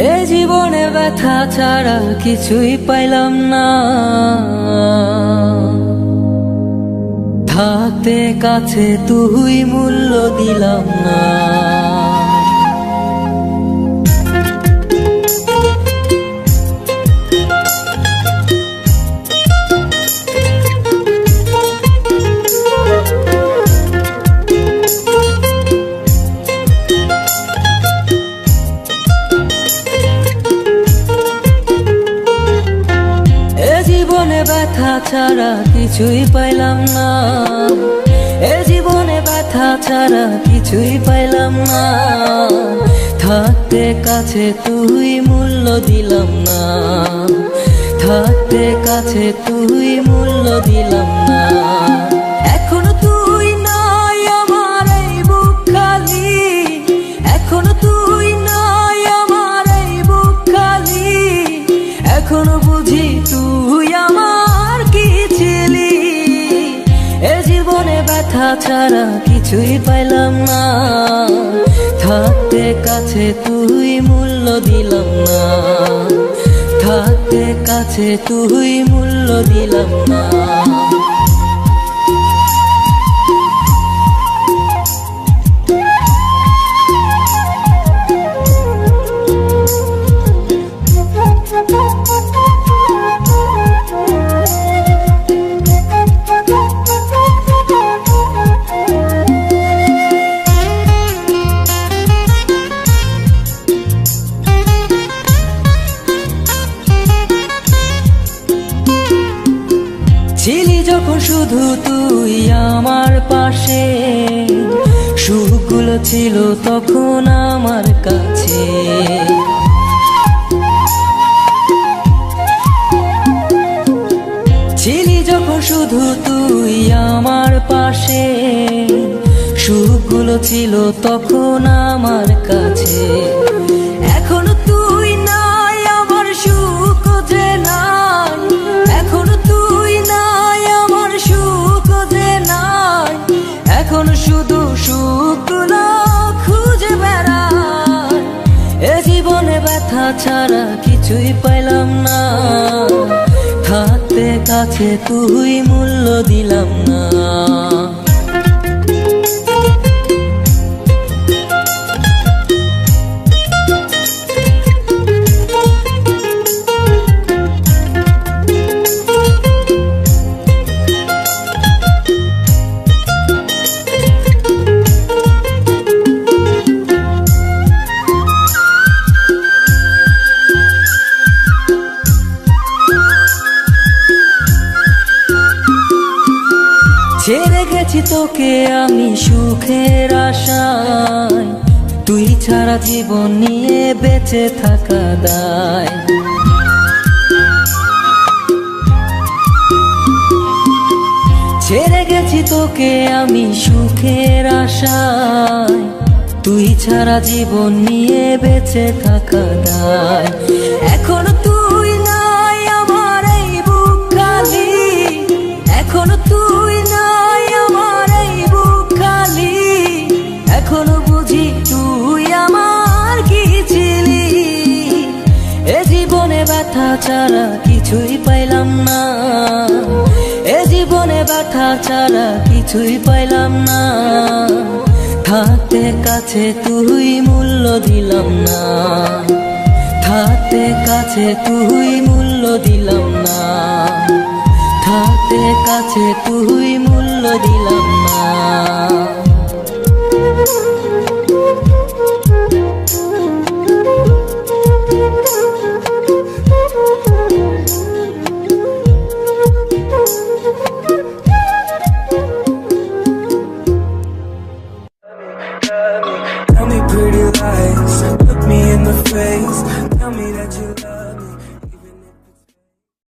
এ জীবনে ব্যথা ছাড়া কিছুই পাইলাম না, থাকতে কাছে তুই মূল্য দিলাম না। জীবনে ব্যথা ছাড়া কিছুই পাইলাম না, এ জীবনে ব্যথা ছাড়া কিছুই পাইলাম না, থাকতে কাছে তুই মূল্য দিলাম না, থাকতে কাছে তুই মূল্য দিলাম না। এখনো তুই নাই আমার এই বুক খালি, এখনো তুই নাই আমার এই বুক খালি, এখনো বুঝি তুই আমার কি ছিলি। এ জীবনে ব্যথা ছাড়া কিছুই পাইলাম না, থাকতে কাছে তুই মূল্য দিলাম না, থাকতে কাছে তুই মূল্য দিলাম না। ছিলি যখন শুধু তুই আমার পাশে, সুখগুলো ছিল তখন আমার কাছে। ছিলি যখন শুধু তুই আমার পাশে, সুখগুলো ছিল তখন আমার কাছে। এখনো তুই নাই আমার সুখ যে নাই, এখনো তুই নাই আমার সুখ যে নাই, এখন শুধু সুখগুলো খুঁজে বেড়াই। এ জীবনে ব্যথা ছাড়া কিছুই পাইলাম না, থাকতে কাছে তুই মূল্য দিলাম না। ছেড়ে গেছি তোকে আমি সুখের আশায়, তুই ছাড়া জীবন নিয়ে বেঁচে থাকা দায়। ছেড়ে গেছি তোকে আমি সুখের আশায়, তুই ছাড়া জীবন নিয়ে বেঁচে থাকা দায়। এখনো তুই নাই আমার এই বুক খালি, এখনো তুই নাই আমার এই বুক খালি, এখনো বুঝি তুই আমার কি ছিলি। এ জীবনে ব্যথা ছাড়া কিছুই পাইলাম না, এ জীবনে ব্যথা ছাড়া কিছুই পাইলাম না, থাকতে কাছে তুই মূল্য দিলাম না, থাকতে কাছে তুই মূল্য দিলাম না, থাকতে কাছে তুই মূল্য দিলাম না।